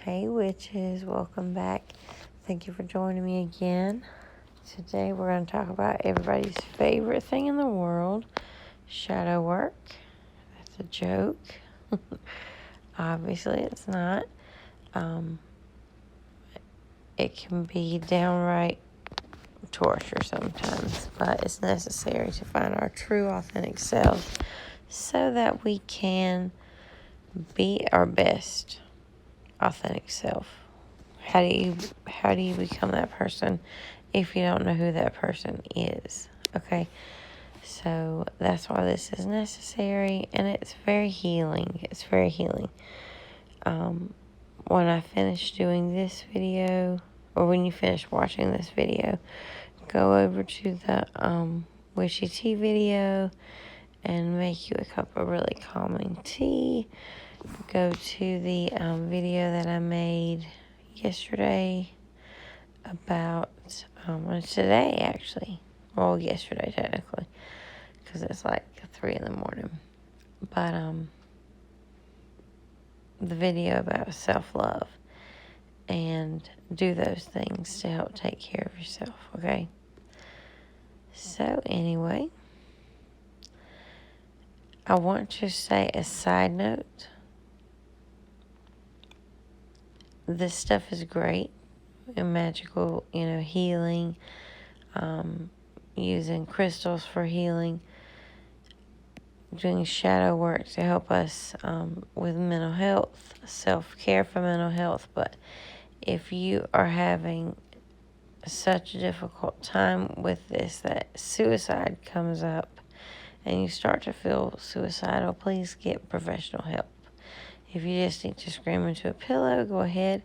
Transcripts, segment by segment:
Hey witches, welcome back. Thank you for joining me again. Today we're going to talk about everybody's favorite thing in the world, shadow work. That's a joke. Obviously it's not. It can be downright torture sometimes, but it's necessary to find our true authentic selves so that we can be our best authentic self. How do you become that person if you don't know who that person is? Okay, so that's why this is necessary, and it's very healing. It's very healing. When I finish doing this video, or when you finish watching this video, go over to the Wishy Tea video and make you a cup of really calming tea. Go to the video that I made yesterday about, today actually. Well, yesterday technically, because it's like 3 in the morning. But, the video about self-love, and do those things to help take care of yourself, okay? So, anyway, I want to say a side note. This stuff is great and magical, healing, using crystals for healing, doing shadow work to help us with mental health, self-care for mental health. But if you are having such a difficult time with this that suicide comes up and you start to feel suicidal, please get professional help. If you just need to scream into a pillow, go ahead.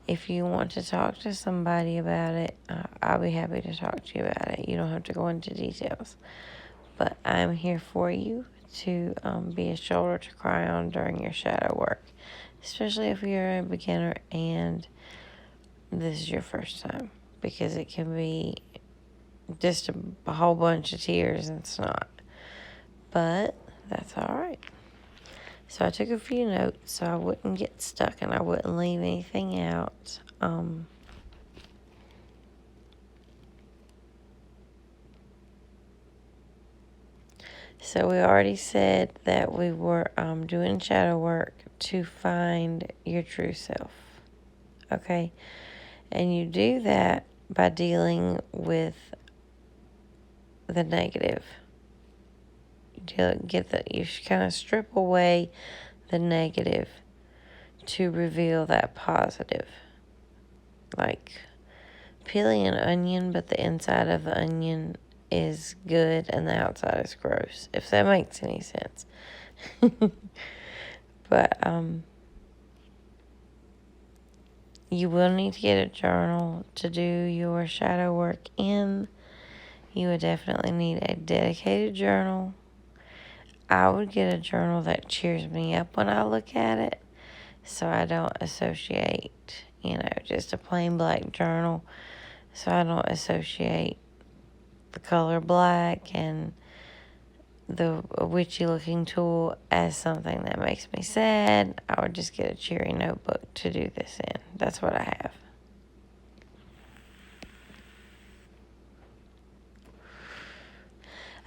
If you want to talk to somebody about it, I'll be happy to talk to you about it. You don't have to go into details. But I'm here for you to be a shoulder to cry on during your shadow work, especially if you're a beginner and this is your first time, because it can be just a whole bunch of tears and it's not. But that's all right. So I took a few notes so I wouldn't get stuck and I wouldn't leave anything out. So we already said that we were doing shadow work to find your true self, okay? And you do that by dealing with the negative. You kind of strip away the negative to reveal that positive. Like peeling an onion, but the inside of the onion is good and the outside is gross, if that makes any sense. But you will need to get a journal to do your shadow work in. You would definitely need a dedicated journal. I would get a journal that cheers me up when I look at it, so I don't associate, just a plain black journal, so I don't associate the color black and the witchy looking tool as something that makes me sad. I would just get a cheery notebook to do this in. That's what I have.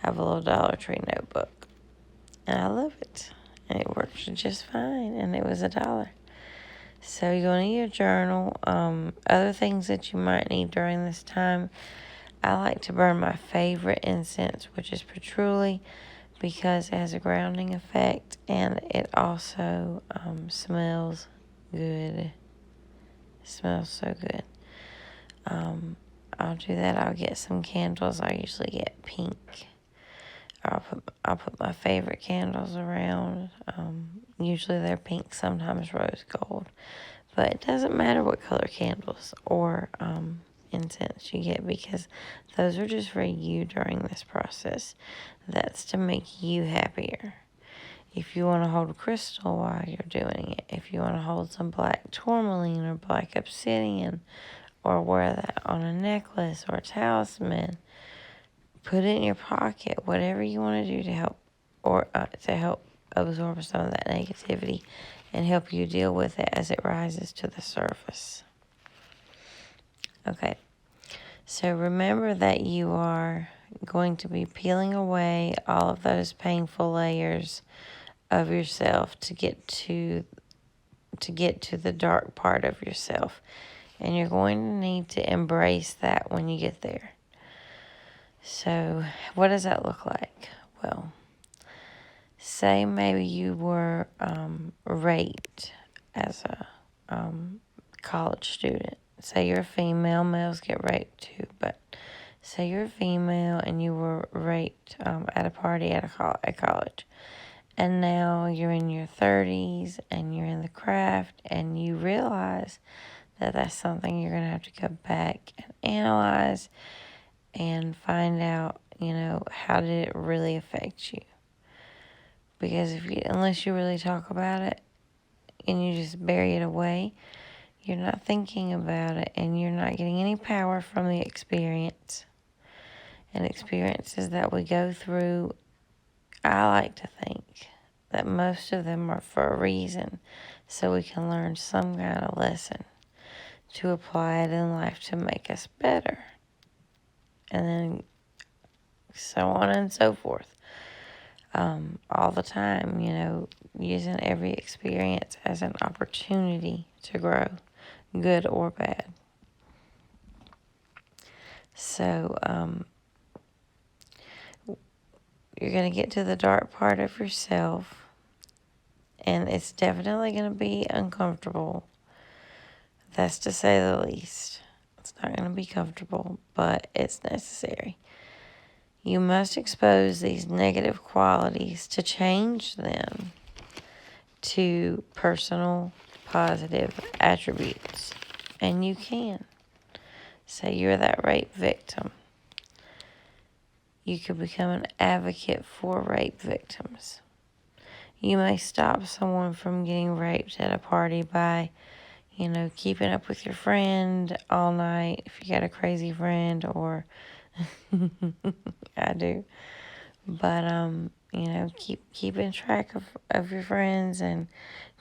I have a little Dollar Tree notebook, and I love it, and it works just fine, and it was $1. So you're going to need a journal. Other things that you might need during this time, I like to burn my favorite incense, which is patchouli, because it has a grounding effect, and it also smells good. It smells so good. I'll do that. I'll get some candles. I usually get pink. I'll put my favorite candles around. Usually they're pink, sometimes rose gold. But it doesn't matter what color candles or incense you get, because those are just for you during this process. That's to make you happier. If you want to hold a crystal while you're doing it, if you want to hold some black tourmaline or black obsidian, or wear that on a necklace or a talisman, put it in your pocket, whatever you want to do to help, or to help absorb some of that negativity and help you deal with it as it rises to the surface. Okay, so remember that you are going to be peeling away all of those painful layers of yourself to get to the dark part of yourself. And you're going to need to embrace that when you get there. So, what does that look like? Well, say maybe you were raped as a college student. Say you're a female, males get raped too, but say you're a female and you were raped at a party at college. And now you're in your 30s and you're in the craft and you realize that that's something you're going to have to go back and analyze and find out, how did it really affect you? Because unless you really talk about it and you just bury it away, you're not thinking about it and you're not getting any power from the experience. And experiences that we go through, I like to think that most of them are for a reason, so we can learn some kind of lesson to apply it in life to make us better. And then so on and so forth. All the time, using every experience as an opportunity to grow, good or bad. So, you're going to get to the dark part of yourself, and it's definitely going to be uncomfortable. That's to say the least. It's not going to be comfortable, but it's necessary. You must expose these negative qualities to change them to personal positive attributes. And you can. Say you're that rape victim. You could become an advocate for rape victims. You may stop someone from getting raped at a party by, keeping up with your friend all night if you got a crazy friend, or I do. But keeping track of your friends and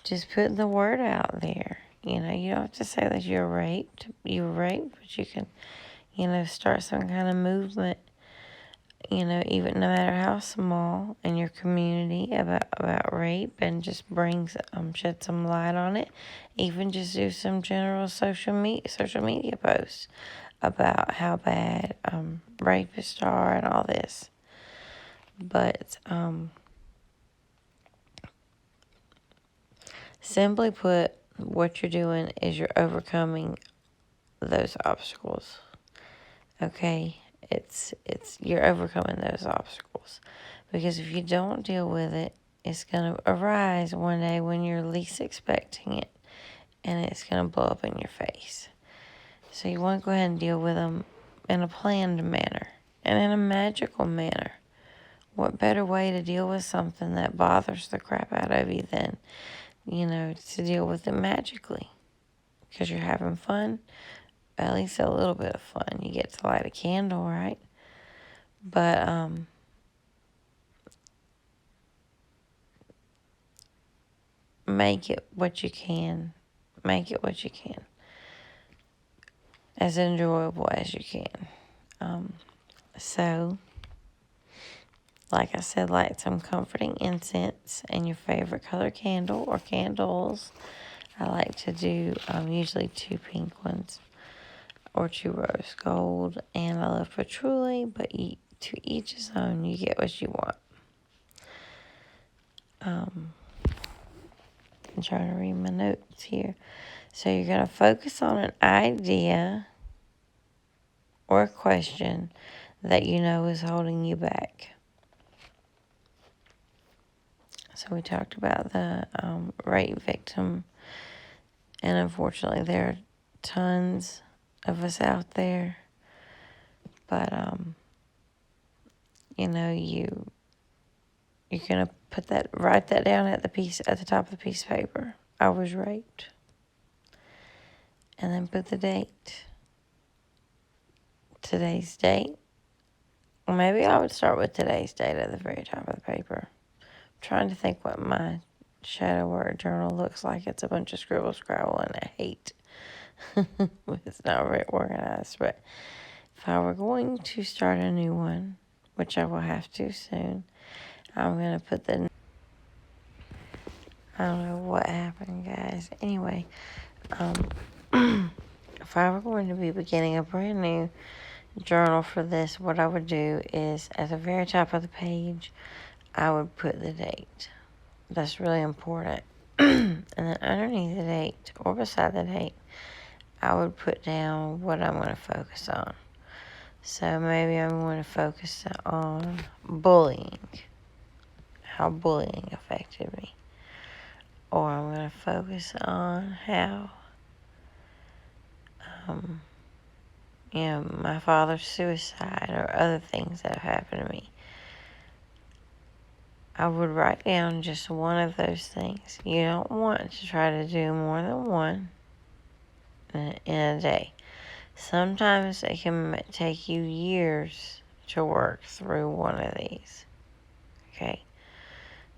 just putting the word out there. You don't have to say that you were raped, but you can, start some kind of movement, even no matter how small, in your community about rape, and just shed some light on it. Even just do some general social media posts about how bad rapists are and all this. But simply put, what you're doing is you're overcoming those obstacles. Okay? It's you're overcoming those obstacles. Because if you don't deal with it, it's going to arise one day when you're least expecting it, and it's going to blow up in your face. So you want to go ahead and deal with them in a planned manner and in a magical manner. What better way to deal with something that bothers the crap out of you than, to deal with it magically? Because you're having fun, at least a little bit of fun. You get to light a candle, right? But, make it what you can. Make it what you can. As enjoyable as you can. So, like I said, light some comforting incense and your favorite color candle or candles. I like to do usually 2 pink ones or 2 rose gold. And I love patchouli, but to each his own. You get what you want. I'm trying to read my notes here. So you're going to focus on an idea or a question that you know is holding you back. So we talked about the rape victim, and unfortunately there are tons of us out there. But you're gonna write that down at the top of the piece of paper. I was raped, and then put the date. Today's date. Well, maybe I would start with today's date at the very top of the paper. I'm trying to think what my shadow work journal looks like. It's a bunch of scribble scrabble and I hate. It's not very organized. But if I were going to start a new one, which I will have to soon, I'm going to put the... I don't know what happened, guys. Anyway, if I were going to be beginning a brand new journal for this, what I would do is at the very top of the page, I would put the date. That's really important. And then underneath the date or beside the date, I would put down what I'm going to focus on. So maybe I'm going to focus on bullying, how bullying affected me. Or I'm going to focus on how, my father's suicide or other things that have happened to me. I would write down just one of those things. You don't want to try to do more than one in a day. Sometimes it can take you years to work through one of these. Okay?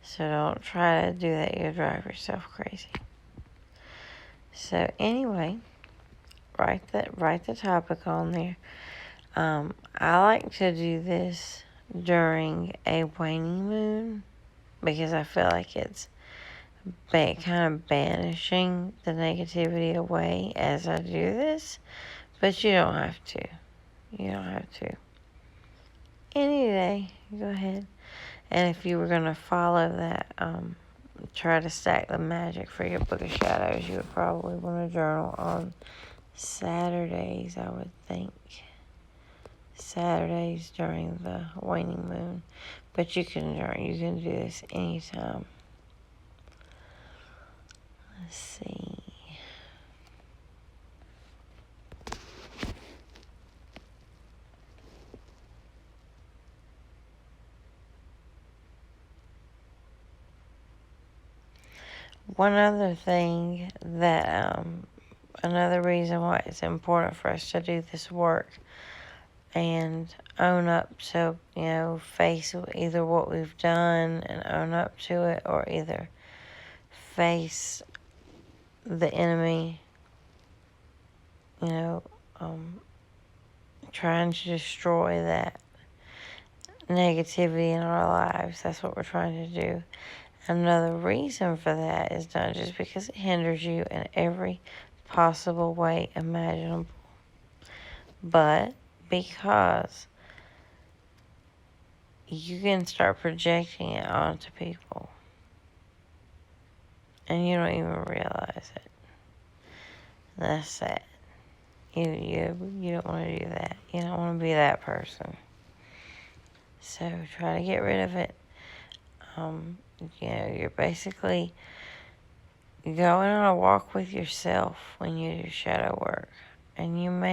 So don't try to do that. You'll drive yourself crazy. So anyway, write the topic on there. I like to do this during a waning moon because I feel like it's kind of banishing the negativity away as I do this. But you don't have to. You don't have to. Any day, go ahead. And if you were going to follow that, try to stack the magic for your Book of Shadows, you would probably want to journal on Saturdays, I would think. Saturdays during the waning moon. But you can do this anytime. Let's see. One other thing that, another reason why it's important for us to do this work and own up to, face either what we've done and own up to it, or either face the enemy, trying to destroy that negativity in our lives. That's what we're trying to do. Another reason for that is not just because it hinders you in every possible way imaginable, but because you can start projecting it onto people and you don't even realize it. That's sad. You don't want to do that. You don't want to be that person. So try to get rid of it. You're basically going on a walk with yourself when you do shadow work. And you may